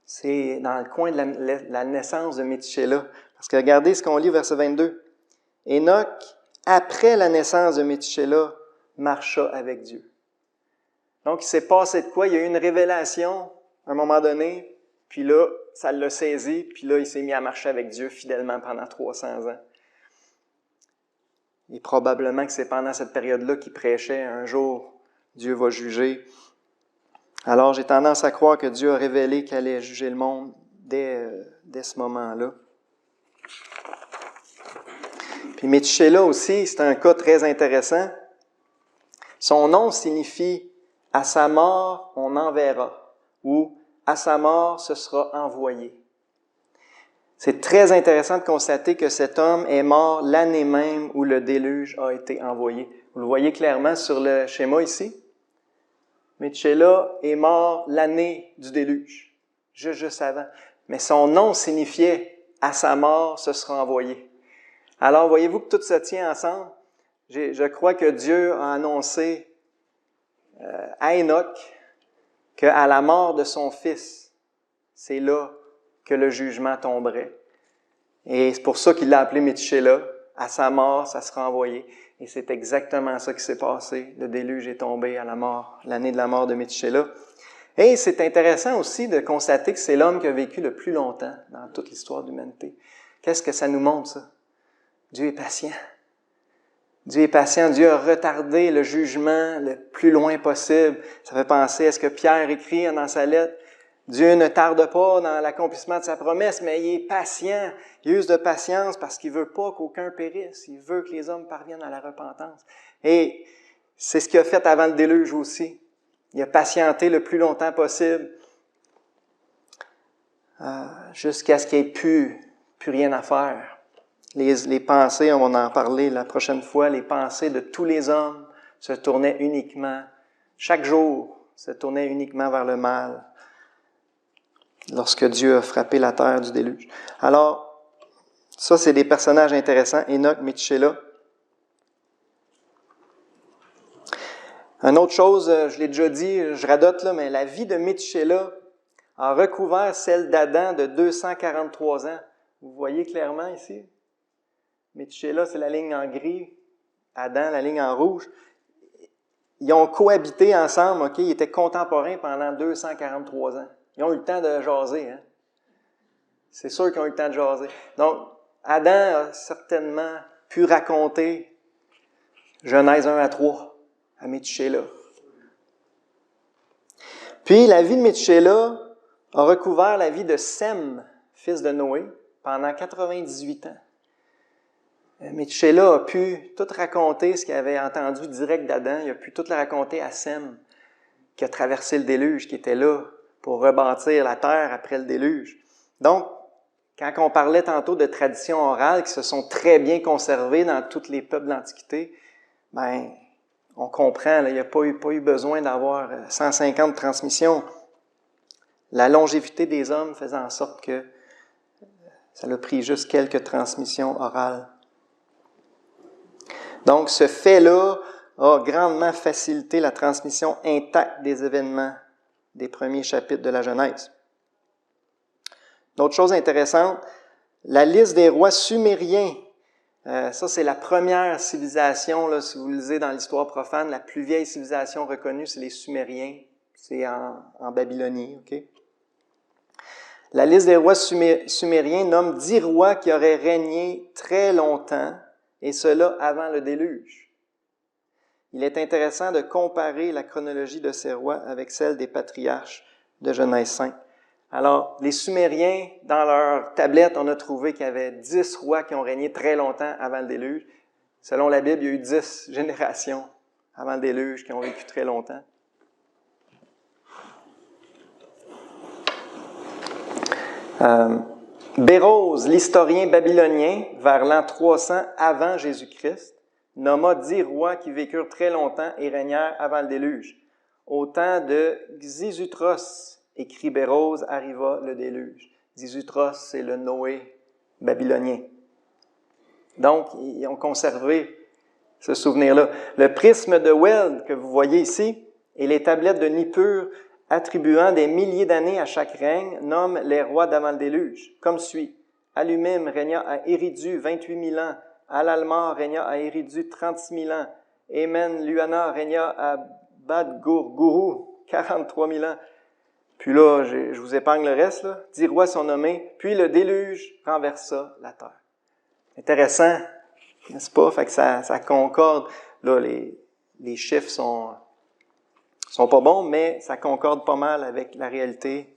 c'est dans le coin de la naissance de Méthusélah. Parce que regardez ce qu'on lit au verset 22. Enoch, après la naissance de Méthusélah, marcha avec Dieu. Donc, il s'est passé de quoi? Il y a eu une révélation à un moment donné, puis là, ça l'a saisi, puis là, il s'est mis à marcher avec Dieu fidèlement pendant 300 ans. Et probablement que c'est pendant cette période-là qu'il prêchait un jour, Dieu va juger. Alors, j'ai tendance à croire que Dieu a révélé qu'il allait juger le monde dès ce moment-là. Puis Méthusélah aussi, c'est un cas très intéressant. Son nom signifie « à sa mort, on enverra » ou « à sa mort, ce sera envoyé ». C'est très intéressant de constater que cet homme est mort l'année même où le déluge a été envoyé. Vous le voyez clairement sur le schéma ici. Metshela est mort l'année du déluge, juste avant. Mais son nom signifiait « à sa mort, ce sera envoyé ». Alors, voyez-vous que tout se tient ensemble? Je crois que Dieu a annoncé à Enoch qu'à la mort de son fils, c'est là que le jugement tomberait. Et c'est pour ça qu'il l'a appelé Metshela. À sa mort, ça sera envoyé. Et c'est exactement ça qui s'est passé. Le déluge est tombé à la mort, l'année de la mort de Metshela. Et c'est intéressant aussi de constater que c'est l'homme qui a vécu le plus longtemps dans toute l'histoire de l'humanité. Qu'est-ce que ça nous montre, ça? Dieu est patient. Dieu est patient. Dieu a retardé le jugement le plus loin possible. Ça fait penser à ce que Pierre écrit dans sa lettre. Dieu ne tarde pas dans l'accomplissement de sa promesse, mais il est patient. Il use de patience parce qu'il veut pas qu'aucun périsse. Il veut que les hommes parviennent à la repentance. Et c'est ce qu'il a fait avant le déluge aussi. Il a patienté le plus longtemps possible jusqu'à ce qu'il n'y ait plus rien à faire. Les pensées, on va en parler la prochaine fois, les pensées de tous les hommes se tournaient uniquement, chaque jour, se tournaient uniquement vers le mal lorsque Dieu a frappé la terre du déluge. Alors, ça, c'est des personnages intéressants, Enoch, Metshela. Une autre chose, je l'ai déjà dit, je radote là, mais la vie de Metshela a recouvert celle d'Adam de 243 ans. Vous voyez clairement ici? Metshela, c'est la ligne en gris. Adam, la ligne en rouge. Ils ont cohabité ensemble, OK? Ils étaient contemporains pendant 243 ans. Ils ont eu le temps de jaser, hein? C'est sûr qu'ils ont eu le temps de jaser. Donc, Adam a certainement pu raconter Genèse 1 à 3 à Metshela. Puis, la vie de Metshela a recouvert la vie de Sem, fils de Noé, pendant 98 ans. Metshela a pu tout raconter ce qu'il avait entendu direct d'Adam. Il a pu tout le raconter à Sem, qui a traversé le déluge, qui était là pour rebâtir la terre après le déluge. Donc, quand on parlait tantôt de traditions orales qui se sont très bien conservées dans tous les peuples de l'Antiquité, ben, on comprend, là, il n'y a pas eu besoin d'avoir 150 transmissions. La longévité des hommes faisait en sorte que ça a pris juste quelques transmissions orales. Donc, ce fait-là a grandement facilité la transmission intacte des événements des premiers chapitres de la Genèse. D'autres choses intéressantes, la liste des rois sumériens. Ça, c'est la première civilisation, là, si vous lisez dans l'histoire profane, la plus vieille civilisation reconnue, c'est les Sumériens. C'est en Babylonie, OK? La liste des rois sumériens nomme 10 rois qui auraient régné très longtemps, et cela avant le déluge. Il est intéressant de comparer la chronologie de ces rois avec celle des patriarches de Genèse 5. Alors, les Sumériens, dans leur tablette, on a trouvé qu'il y avait 10 rois qui ont régné très longtemps avant le déluge. Selon la Bible, il y a eu 10 générations avant le déluge qui ont vécu très longtemps. Bérose, l'historien babylonien, vers l'an 300 avant Jésus-Christ, nomma 10 rois qui vécurent très longtemps et régnèrent avant le déluge. Au temps de Xisutros, écrit Bérose, arriva le déluge. Xisutros, c'est le Noé babylonien. Donc, ils ont conservé ce souvenir-là. Le prisme de Weld, que vous voyez ici, et les tablettes de Nippur, attribuant des milliers d'années à chaque règne, nomment les rois d'avant le déluge, comme suit. Alumim régna à Eridu 28 000 ans, Alalmar régna à Eridu 36 000 ans, Emen Luana régna à Badgourgourou 43 000 ans. Puis là, je vous épargne le reste, là. 10 rois sont nommés, puis le déluge renversa la terre. Intéressant, n'est-ce pas? Fait que ça concorde. Là, les chiffres sont pas bons, mais ça concorde pas mal avec la réalité.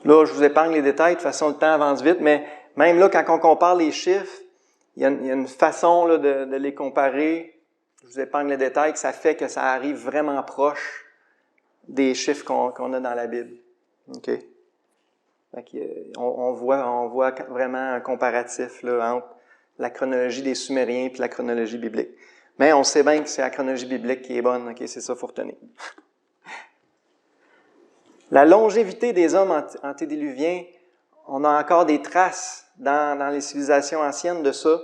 Là, je vous épargne les détails, de toute façon, le temps avance vite, mais même là, quand on compare les chiffres, il y a une façon là, de les comparer. Je vous épargne les détails, que ça fait que ça arrive vraiment proche des chiffres qu'on a dans la Bible. OK? On voit vraiment un comparatif là, entre la chronologie des Sumériens et la chronologie biblique. Mais on sait bien que c'est la chronologie biblique qui est bonne, okay, c'est ça qu'il faut retenir. La longévité des hommes antédiluviens, on a encore des traces dans les civilisations anciennes de ça.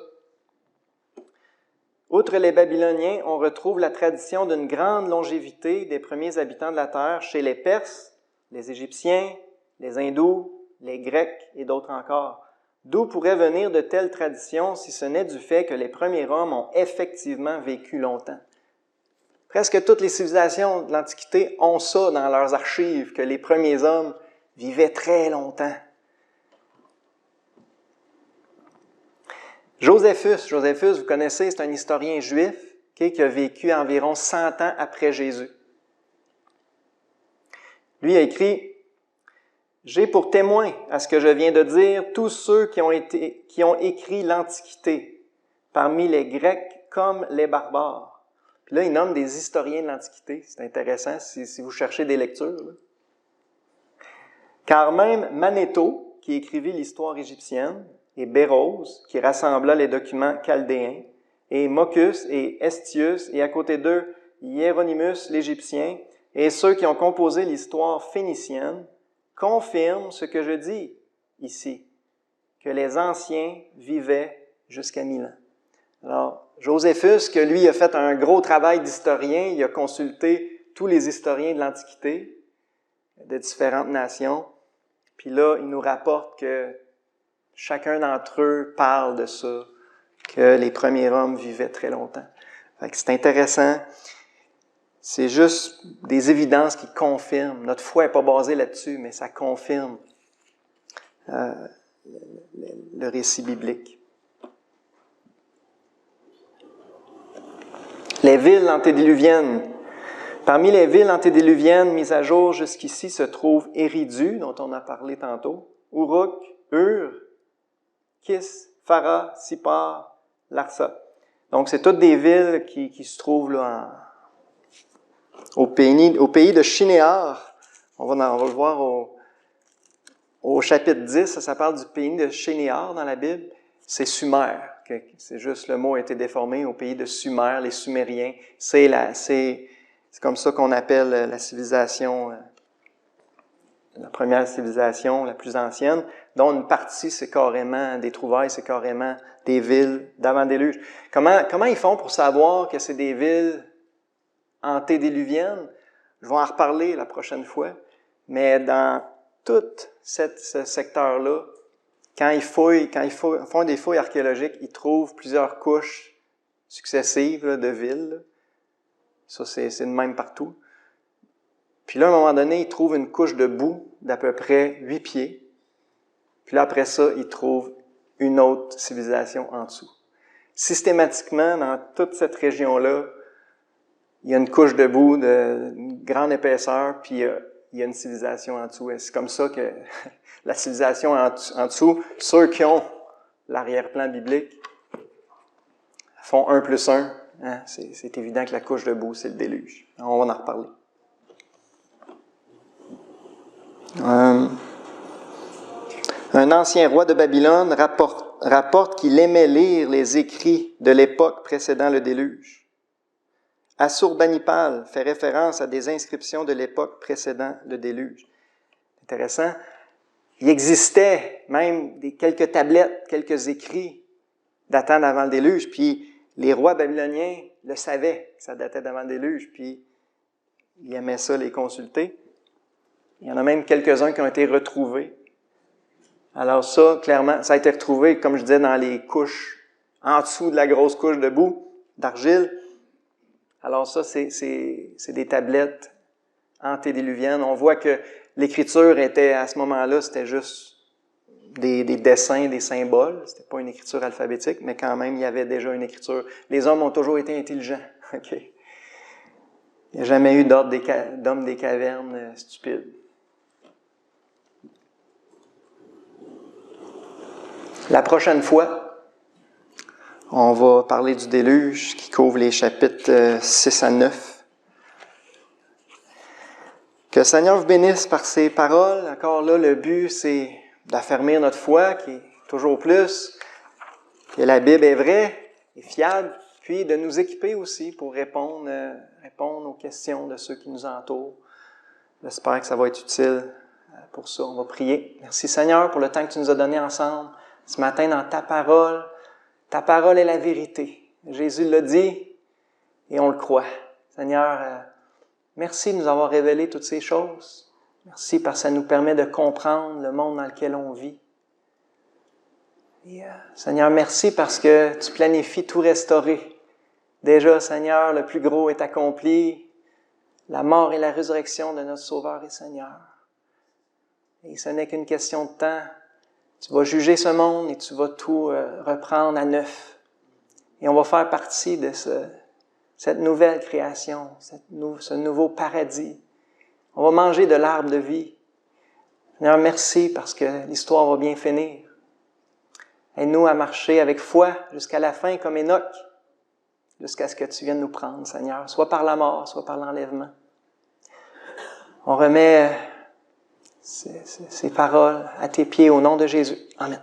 Outre les Babyloniens, on retrouve la tradition d'une grande longévité des premiers habitants de la Terre chez les Perses, les Égyptiens, les Hindous, les Grecs et d'autres encore. D'où pourraient venir de telles traditions si ce n'est du fait que les premiers hommes ont effectivement vécu longtemps? Presque toutes les civilisations de l'Antiquité ont ça dans leurs archives, que les premiers hommes vivaient très longtemps. Joséphus, vous connaissez, c'est un historien juif qui a vécu environ 100 ans après Jésus. Lui a écrit « J'ai pour témoin à ce que je viens de dire tous ceux qui ont écrit l'Antiquité, parmi les Grecs comme les barbares. » Puis là, il nomme des historiens de l'Antiquité. C'est intéressant si vous cherchez des lectures. Là. Car même Manetho, qui écrivit l'histoire égyptienne, et Béroz, qui rassembla les documents chaldéens, et Moccus et Estius, et à côté d'eux, Hieronymus l'Égyptien, et ceux qui ont composé l'histoire phénicienne, confirment ce que je dis ici, que les anciens vivaient jusqu'à 1000 ans. Alors, Joséphus, que lui a fait un gros travail d'historien, il a consulté tous les historiens de l'Antiquité, de différentes nations, puis là, il nous rapporte que chacun d'entre eux parle de ça, que les premiers hommes vivaient très longtemps. Fait que c'est intéressant. C'est juste des évidences qui confirment. Notre foi n'est pas basée là-dessus, mais ça confirme le récit biblique. Les villes antédiluviennes. Parmi les villes antédiluviennes mises à jour jusqu'ici se trouvent Eridu, dont on a parlé tantôt, Uruk, Ur, Kis, Phara, Sippar, Larsa. Donc, c'est toutes des villes qui se trouvent là au pays de Shinéar. On va le voir au chapitre 10, ça parle du pays de Shinéar dans la Bible. C'est Sumer. C'est juste le mot a été déformé au pays de Sumer, les Sumériens. C'est comme ça qu'on appelle la civilisation, la première civilisation, la plus ancienne, dont une partie, c'est carrément des trouvailles, c'est carrément des villes d'avant-déluge. Comment ils font pour savoir que c'est des villes antédiluviennes? Je vais en reparler la prochaine fois, mais dans tout ce secteur-là, quand ils font des fouilles archéologiques, ils trouvent plusieurs couches successives là, de villes. Ça, c'est de même partout. Puis là, à un moment donné, ils trouvent une couche de boue d'à peu près 8 pieds. Puis là, après ça, ils trouvent une autre civilisation en dessous. Systématiquement, dans toute cette région-là, il y a une couche de boue de grande épaisseur, puis il y a une civilisation en dessous. Et c'est comme ça que la civilisation en dessous, ceux qui ont l'arrière-plan biblique, font 1 plus 1. Hein? C'est évident que la couche de boue, c'est le déluge. On va en reparler. Un ancien roi de Babylone rapporte qu'il aimait lire les écrits de l'époque précédant le déluge. Assurbanipal fait référence à des inscriptions de l'époque précédant le déluge. Intéressant. Il existait même quelques tablettes, quelques écrits datant d'avant le déluge, puis les rois babyloniens le savaient, que ça datait d'avant le déluge, puis ils aimaient ça les consulter. Il y en a même quelques-uns qui ont été retrouvés. Alors ça, clairement, ça a été retrouvé, comme je disais, dans les couches, en dessous de la grosse couche de boue, d'argile. Alors ça, c'est des tablettes antédiluviennes. On voit que l'écriture était, à ce moment-là, c'était juste des dessins, des symboles. C'était pas une écriture alphabétique, mais quand même, il y avait déjà une écriture. Les hommes ont toujours été intelligents. Okay. Il n'y a jamais eu d'hommes des cavernes stupides. La prochaine fois, on va parler du déluge qui couvre les chapitres 6 à 9. Que le Seigneur vous bénisse par ces paroles. Encore là, le but, c'est d'affermir notre foi, qui est toujours plus, que la Bible est vraie et fiable, puis de nous équiper aussi pour répondre aux questions de ceux qui nous entourent. J'espère que ça va être utile pour ça. On va prier. Merci Seigneur pour le temps que tu nous as donné ensemble ce matin dans ta parole. Ta parole est la vérité. Jésus l'a dit et on le croit. Seigneur, merci de nous avoir révélé toutes ces choses. Merci parce que ça nous permet de comprendre le monde dans lequel on vit. Et, Seigneur, merci parce que tu planifies tout restaurer. Déjà, Seigneur, le plus gros est accompli, la mort et la résurrection de notre Sauveur et Seigneur. Et ce n'est qu'une question de temps. Tu vas juger ce monde et tu vas tout reprendre à neuf. Et on va faire partie de cette nouvelle création, ce nouveau paradis. On va manger de l'arbre de vie. Seigneur, merci parce que l'histoire va bien finir. Aide-nous à marcher avec foi jusqu'à la fin comme Enoch, jusqu'à ce que tu viennes nous prendre, Seigneur, soit par la mort, soit par l'enlèvement. On remet ces paroles à tes pieds au nom de Jésus. Amen.